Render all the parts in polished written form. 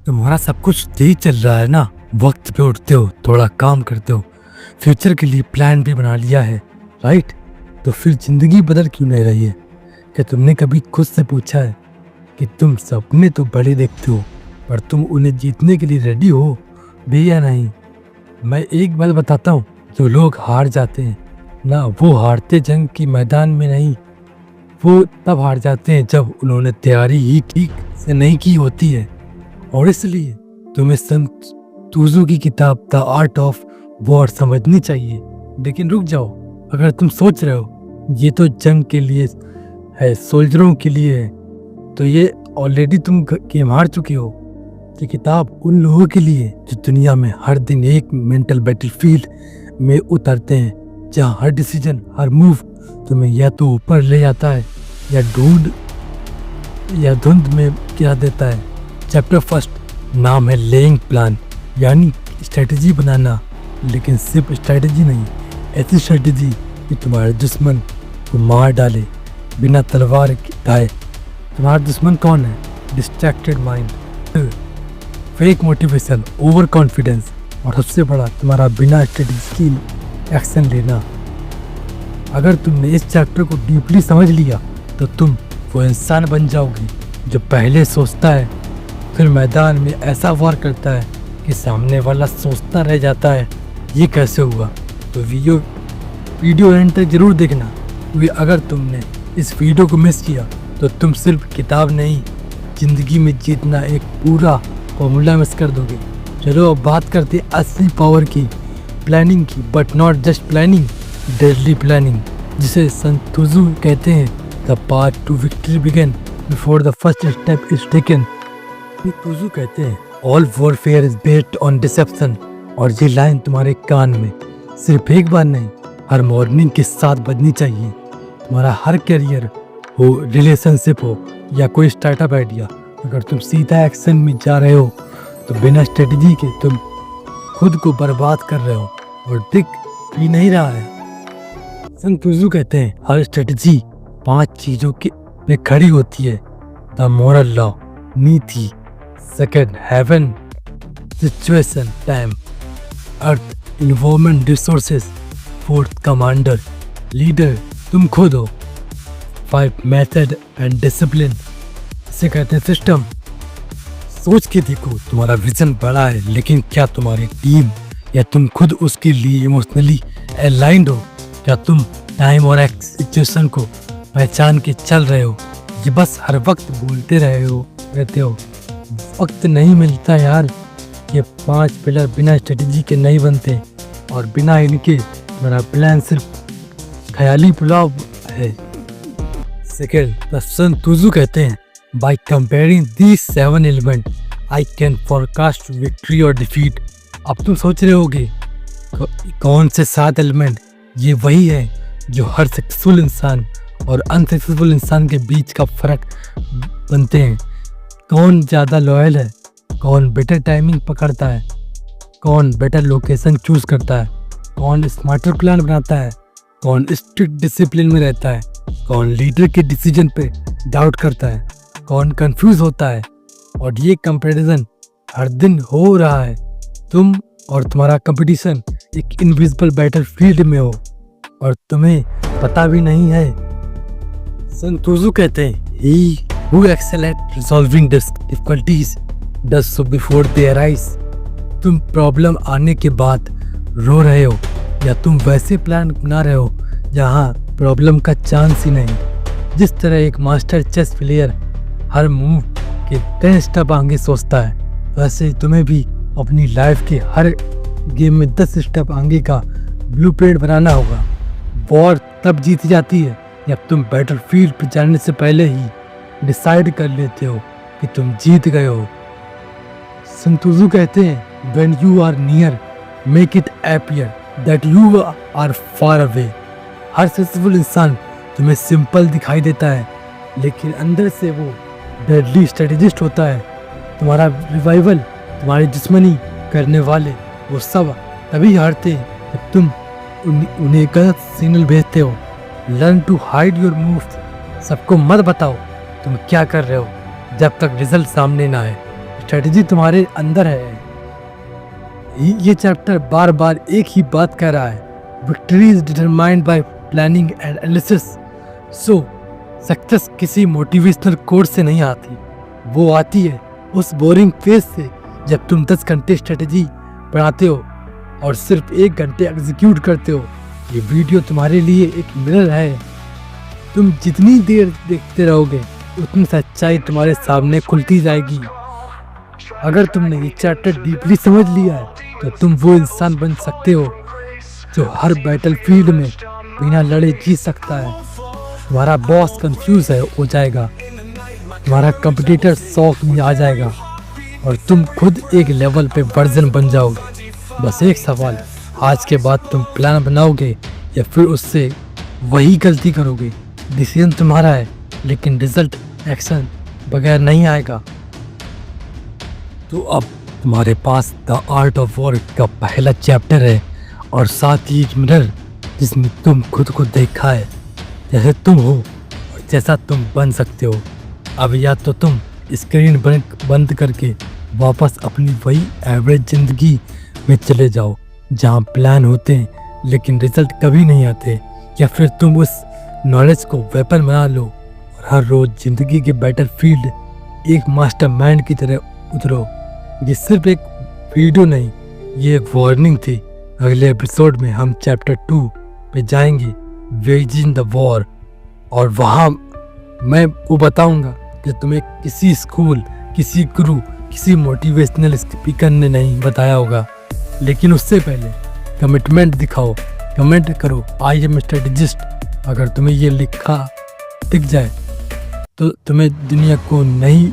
तुम्हारा सब कुछ ठीक चल रहा है ना। वक्त पे उठते हो, थोड़ा काम करते हो, फ्यूचर के लिए प्लान भी बना लिया है, राइट? तो फिर जिंदगी बदल क्यों नहीं रही है? क्या तुमने कभी खुद से पूछा है कि तुम सपने तो बड़े देखते हो, पर तुम उन्हें जीतने के लिए रेडी हो भी या नहीं? मैं एक बात बताता हूँ, जो लोग हार जाते हैं ना, वो हारते जंग की मैदान में नहीं, वो तब हार जाते हैं जब उन्होंने तैयारी ही ठीक से नहीं की होती है। और इसलिए तुम्हें संत तुजू की किताब द आर्ट ऑफ वॉर समझनी चाहिए। लेकिन रुक जाओ, अगर तुम सोच रहे हो ये तो जंग के लिए है, सोल्जरों के लिए है, तो ये ऑलरेडी तुम गेम हार चुके हो। ये किताब उन लोगों के लिए जो दुनिया में हर दिन एक मेंटल बैटलफील्ड में उतरते हैं, जहाँ हर डिसीजन, हर मूव तुम्हें या तो ऊपर ले जाता है या धुंध में गिरा देता है। चैप्टर फर्स्ट नाम है लेइंग प्लान, यानी स्ट्रेटजी बनाना, लेकिन सिर्फ स्ट्रेटजी नहीं, ऐसी स्ट्रेटजी कि तुम्हारे दुश्मन को मार डाले बिना तलवार उठाए। तुम्हारा दुश्मन कौन है? Distracted mind, fake motivation, over confidence, और सबसे बड़ा तुम्हारा बिना स्ट्रेटजी की एक्शन लेना। अगर तुमने इस चैप्टर को डीपली समझ लिया तो तुम वो इंसान बन जाओगे जो पहले सोचता है, फिर मैदान में ऐसा वार करता है कि सामने वाला सोचता रह जाता है ये कैसे हुआ। तो वीडियो एंड तक जरूर देखना, क्योंकि अगर तुमने इस वीडियो को मिस किया तो तुम सिर्फ किताब नहीं, जिंदगी में जीतना एक पूरा फॉर्मूला मिस कर दोगे। चलो अब बात करते हैं असली पावर की, प्लानिंग की, but not just planning, deadly planning, जिसे संतुजू कहते हैं। The path to victory begin before the first step is taken. Tzu कहते हैं all warfare is based on deception, और ये लाइन तुम्हारे कान में सिर्फ एक बार नहीं, हर मॉर्निंग के साथ बजनी चाहिए। तुम्हारा हर करियर हो, रिलेशनशिप हो, या कोई स्टार्टअप आइडिया, अगर तुम सीधा एक्शन में जा रहे हो तो बिना स्ट्रेटजी के तुम खुद को बर्बाद कर रहे हो और दिख भी नहीं रहा है। संतुजू कहते हैं हर स्ट्रेटजी 5 चीजों के पे खड़ी होती है: द मोरल लॉ, नीति; second, heaven, situation, time; earth, environment, resources; fourth, commander, leader, तुम खुद हो; 5, मेथड एंड डिसिप्लिन, इसे कहते हैं सिस्टम। सोच के देखो, तुम्हारा विजन बड़ा है, लेकिन क्या तुम्हारी टीम या तुम खुद उसके लिए इमोशनली अलाइंड हो? क्या तुम टाइम और सिचुएशन को पहचान के चल रहे हो? ये बस हर वक्त बोलते रहते हो, वक्त नहीं मिलता यार। ये 5 पिलर बिना स्ट्रेटजी के नहीं बनते, और बिना इनके मेरा प्लान सिर्फ ख्याली पुलाव है। सेकेंड, संतुजू कहते हैं by comparing these 7 element I can forecast victory और डिफीट। अब तुम सोच रहे होगे कौन से 7 एलिमेंट? ये वही है जो हर सक्सेसफुल इंसान और अनसक्सेसफुल इंसान के बीच का फर्क बनते हैं। कौन ज़्यादा लॉयल है, कौन बेटर टाइमिंग पकड़ता है, कौन बेटर लोकेशन चूज करता है, कौन स्मार्टर प्लान बनाता है, कौन स्ट्रिक्ट डिसिप्लिन में रहता है, कौन लीडर के डिसीजन पे डाउट करता है, कौन कंफ्यूज होता है। और ये कंपैरिजन हर दिन हो रहा है। तुम और तुम्हारा कंपटीशन एक इनविजिबल बैटलफील्ड में हो और तुम्हें पता भी नहीं है। संतुजू कहते हैं he who excel at resolving difficulties does so before they arise. तुम प्रॉब्लम आने के बाद रो रहे हो, या तुम वैसे प्लान बना रहे हो जहाँ प्रॉब्लम का चांस ही नहीं। जिस तरह एक मास्टर चेस प्लेयर हर मूव के 10 स्टेप आगे सोचता है, वैसे तुम्हें भी अपनी लाइफ के हर गेम में 10 स्टेप आगे का ब्लूप्रिंट बनाना होगा। वॉर तब जीती जाती है जब तुम बैटलफील्ड पर जाने से पहले ही डिसाइड कर लेते हो कि तुम जीत गए हो। संतुजू कहते हैं when you are near make it appear that you are far away. हर सक्सेसफुल इंसान तुम्हें सिंपल दिखाई देता है, लेकिन अंदर से वो डेडली स्ट्रेटेजिस्ट होता है। तुम्हारा रिवाइवल, तुम्हारी दुश्मनी करने वाले वो सब तभी हारते हैं जब तुम उन्हें गलत सिग्नल भेजते हो। Learn to hide your moves. सबको मत बताओ तुम क्या कर रहे हो जब तक रिजल्ट सामने ना आए। स्ट्रेटजी तुम्हारे अंदर है। ये चैप्टर बार बार एक ही बात कह रहा है, victory is determined by planning and analysis. So success किसी मोटिवेशनल कोर्स से नहीं आती, वो आती है उस बोरिंग फेज से जब तुम 10 घंटे स्ट्रेटजी बनाते हो और सिर्फ 1 घंटे एग्जीक्यूट करते हो। ये वीडियो तुम्हारे लिए एक मिरर है। तुम जितनी देर देखते रहोगे उतनी सच्चाई तुम्हारे सामने खुलती जाएगी। अगर तुमने ये चैप्टर डीपली समझ लिया है तो तुम वो इंसान बन सकते हो जो हर बैटलफील्ड में बिना लड़े जीत सकता है। तुम्हारा बॉस कंफ्यूज हो जाएगा, तुम्हारा कंपटीटर शौक में आ जाएगा और तुम खुद एक लेवल पे वर्जन बन जाओगे। बस एक सवाल, आज के बाद तुम प्लान बनाओगे या फिर उससे वही गलती करोगे? डिसीजन तुम्हारा है, लेकिन रिजल्ट एक्शन बगैर नहीं आएगा। तो अब तुम्हारे पास द आर्ट ऑफ वॉर का पहला चैप्टर है और साथ ही एक मिरर जिसमें तुम खुद को देखा है जैसे तुम हो और जैसा तुम बन सकते हो। अब या तो तुम स्क्रीन बंद करके वापस अपनी वही एवरेज ज़िंदगी में चले जाओ जहाँ प्लान होते हैं लेकिन रिजल्ट कभी नहीं आते, या फिर तुम उस नॉलेज को वेपन बना लो और हर रोज़ ज़िंदगी के बैटलफील्ड एक मास्टरमाइंड की तरह उतरो। ये सिर्फ एक वीडियो नहीं, ये एक वार्निंग थी। अगले एपिसोड में हम चैप्टर 2 पे जाएंगे, वेजिंग द वॉर, और वहाँ मैं वो बताऊंगा कि तुम्हें किसी स्कूल, किसी गुरु, किसी मोटिवेशनल स्पीकर ने नहीं बताया होगा। लेकिन उससे पहले कमिटमेंट दिखाओ, कमेंट करो आई एम स्ट्रेटेजिस्ट। अगर तुम्हें ये लिखा दिख जाए तो तुम्हें दुनिया को नहीं,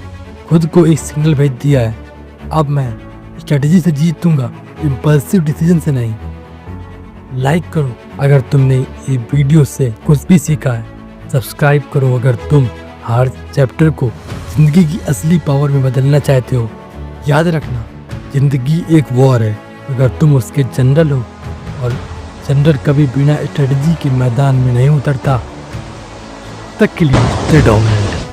खुद को एक सिग्नल भेज दिया है। अब मैं स्ट्रेटजी से जीतूंगा, इम्पल्सिव डिसीजन से नहीं। लाइक करो अगर तुमने ये वीडियो से कुछ भी सीखा है, सब्सक्राइब करो अगर तुम हर चैप्टर को ज़िंदगी की असली पावर में बदलना चाहते हो। याद रखना, ज़िंदगी एक वॉर है, अगर तुम उसके जनरल हो, और जनरल कभी बिना स्ट्रेटजी के मैदान में नहीं उतरता। तक के लिए स्टे डाउन।